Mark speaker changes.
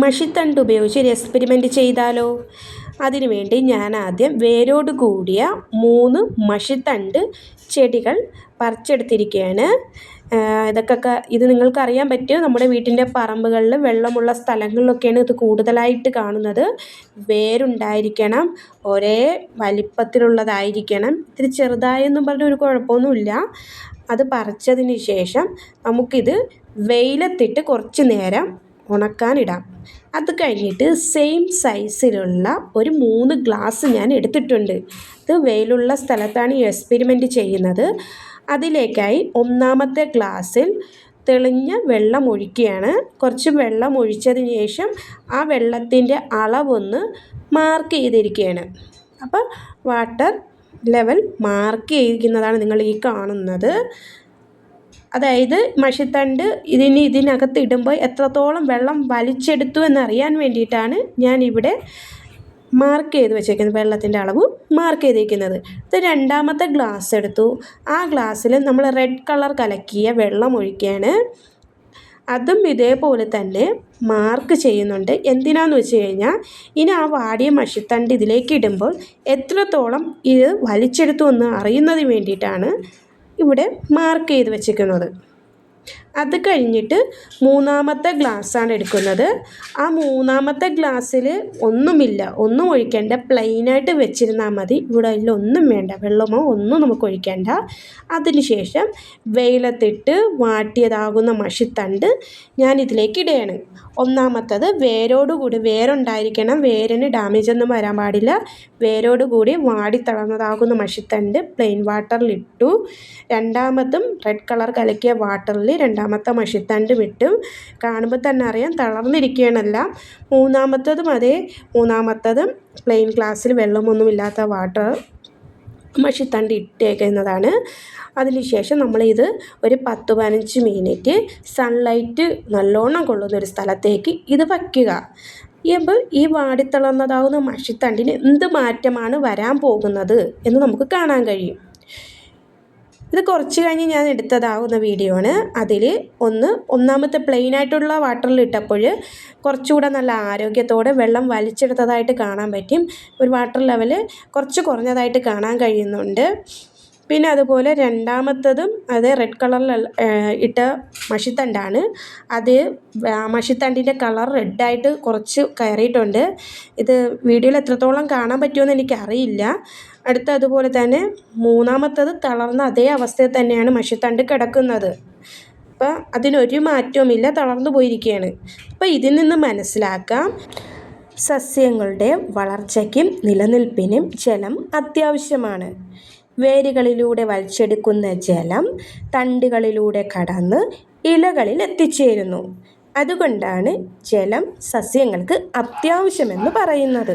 Speaker 1: മഷിത്തണ്ട് ഉപയോഗിച്ച് ഒരു എക്സ്പെരിമെൻ്റ് ചെയ്താലോ? അതിനുവേണ്ടി ഞാൻ ആദ്യം വേരോട് കൂടിയ 3 മഷിത്തണ്ട് ചെടികൾ പറിച്ചെടുത്തിരിക്കുകയാണ്. ഇത് നിങ്ങൾക്കറിയാൻ പറ്റും, നമ്മുടെ വീട്ടിൻ്റെ പറമ്പുകളിൽ വെള്ളമുള്ള സ്ഥലങ്ങളിലൊക്കെയാണ് ഇത് കൂടുതലായിട്ട് കാണുന്നത്. വേരുണ്ടായിരിക്കണം, ഒരേ വലിപ്പത്തിലുള്ളതായിരിക്കണം. ഇത്തിരി ചെറുതായെന്നും പറഞ്ഞ ഒരു കുഴപ്പമൊന്നുമില്ല. അത് പറിച്ചതിന് ശേഷം നമുക്കിത് വെയിലത്തിട്ട് കുറച്ച് നേരം ഉണക്കാനിടാം. അത് കഴിഞ്ഞിട്ട് സെയിം സൈസിലുള്ള ഒരു 3 ഗ്ലാസ് ഞാൻ എടുത്തിട്ടുണ്ട്. ഇത് വെയിലുള്ള സ്ഥലത്താണ് ഈ എക്സ്പെരിമെൻ്റ് ചെയ്യുന്നത്. അതിലേക്കായി ഒന്നാമത്തെ ഗ്ലാസ്സിൽ തെളിഞ്ഞ വെള്ളം ഒഴിക്കുകയാണ്. കുറച്ച് വെള്ളം ഒഴിച്ചതിന് ശേഷം ആ വെള്ളത്തിൻ്റെ അളവൊന്ന് മാർക്ക് ചെയ്തിരിക്കുകയാണ്. അപ്പോൾ വാട്ടർ ലെവൽ മാർക്ക് ചെയ്തിരിക്കുന്നതാണ് നിങ്ങൾ ഈ കാണുന്നത്. അതായത് മഷിത്തണ്ട് ഇതിനകത്ത് ഇടുമ്പോൾ എത്രത്തോളം വെള്ളം വലിച്ചെടുത്തു എന്നറിയാൻ വേണ്ടിയിട്ടാണ് ഞാനിവിടെ മാർക്ക് ചെയ്ത് വെച്ചേക്കുന്നത്, വെള്ളത്തിൻ്റെ അളവ് മാർക്ക് ചെയ്തിരിക്കുന്നത്. ഇത് രണ്ടാമത്തെ ഗ്ലാസ് എടുത്തു. ആ ഗ്ലാസ്സിൽ നമ്മൾ റെഡ് കളർ കലക്കിയ വെള്ളം ഒഴിക്കുകയാണ്. അതും ഇതേപോലെ തന്നെ മാർക്ക് ചെയ്യുന്നുണ്ട്. എന്തിനാന്ന് വെച്ച് കഴിഞ്ഞാൽ ഇനി ആ വാടിയ മഷിത്തണ്ട് ഇതിലേക്ക് ഇടുമ്പോൾ എത്രത്തോളം ഇത് വലിച്ചെടുത്തു എന്ന് അറിയുന്നതിന് വേണ്ടിയിട്ടാണ് ഇവിടെ മാർക്ക് ചെയ്ത് വെച്ചിരിക്കുന്നത്. അത് കഴിഞ്ഞിട്ട് മൂന്നാമത്തെ ഗ്ലാസ്സാണ് എടുക്കുന്നത്. ആ മൂന്നാമത്തെ ഗ്ലാസ്സിൽ ഒന്നും ഒഴിക്കേണ്ട, പ്ലെയിനായിട്ട് വെച്ചിരുന്നാൽ മതി. ഇവിടെ അതിലൊന്നും വേണ്ട, വെള്ളമോ ഒന്നും നമുക്ക് ഒഴിക്കേണ്ട. അതിനുശേഷം വെയിലത്തിട്ട് വാട്ടിയതാകുന്ന മഷിത്തണ്ട് ഞാൻ ഇതിലേക്ക് ഇടുകയാണ്. ഒന്നാമത്തത് വേരുണ്ടായിരിക്കണം, വേരിന് ഡാമേജ് ഒന്നും വരാൻ പാടില്ല. വേരോടുകൂടി വാടിത്തളർന്നതാകുന്ന മഷിത്തണ്ട് പ്ലെയിൻ വാട്ടറിലിട്ടു. രണ്ടാമതും റെഡ് കളർ കലക്കിയ വാട്ടറിൽ രണ്ടാമത്തെ മഷിത്തണ്ട് വിട്ടു. കാണുമ്പോൾ തന്നെ അറിയാം തളർന്നിരിക്കുകയാണല്ല. മൂന്നാമത്തതും പ്ലെയിൻ ഗ്ലാസ്സിൽ വെള്ളമൊന്നുമില്ലാത്ത വാട്ടർ മഷിത്തണ്ട് ഇട്ടേക്കുന്നതാണ്. അതിനുശേഷം നമ്മളിത് ഒരു 10-15 മിനിറ്റ് സൺലൈറ്റ് നല്ലോണം കൊള്ളുന്നൊരു സ്ഥലത്തേക്ക് ഇത് വയ്ക്കുക. അപ്പോൾ ഈ വാടിത്തളർന്നതാകുന്ന മഷിത്തണ്ടിന് എന്ത് മാറ്റമാണ് വരാൻ പോകുന്നത് എന്ന് നമുക്ക് കാണാൻ കഴിയും. ഇത് കുറച്ച് കഴിഞ്ഞ് ഞാൻ എടുത്തതാകുന്ന വീഡിയോ ആണ്. അതിൽ ഒന്നാമത്തെ പ്ലെയിനായിട്ടുള്ള വാട്ടറിൽ ഇട്ടപ്പോൾ കുറച്ചുകൂടെ നല്ല ആരോഗ്യത്തോടെ വെള്ളം വലിച്ചെടുത്തതായിട്ട് കാണാൻ പറ്റും. ഒരു വാട്ടർ ലെവൽ കുറച്ച് കുറഞ്ഞതായിട്ട് കാണാൻ കഴിയുന്നുണ്ട്. പിന്നെ അതുപോലെ രണ്ടാമത്തതും അത് റെഡ് കളറിൽ ഇട്ട മഷിത്തണ്ടാണ്. അത് മഷിത്തണ്ടിൻ്റെ കളർ റെഡായിട്ട് കുറച്ച് കയറിയിട്ടുണ്ട്. ഇത് വീഡിയോയിൽ എത്രത്തോളം കാണാൻ പറ്റുമെന്ന് എനിക്കറിയില്ല. അതുപോലെ തന്നെ മൂന്നാമത്തത് തളർന്ന അതേ അവസ്ഥയിൽ തന്നെയാണ് മഷിത്തണ്ട് കിടക്കുന്നത്. അപ്പോൾ അതിനൊരു മാറ്റവുമില്ല, തളർന്നു പോയിരിക്കുകയാണ്. അപ്പോൾ ഇതിൽ നിന്ന് മനസ്സിലാക്കാം, സസ്യങ്ങളുടെ വളർച്ചയ്ക്കും നിലനിൽപ്പിനും ജലം അത്യാവശ്യമാണ്. വേരുകളിലൂടെ വലിച്ചെടുക്കുന്ന ജലം തണ്ടുകളിലൂടെ കടന്ന് ഇലകളിൽ എത്തിച്ചേരുന്നു. അതുകൊണ്ടാണ് ജലം സസ്യങ്ങൾക്ക് അത്യാവശ്യമെന്ന് പറയുന്നത്.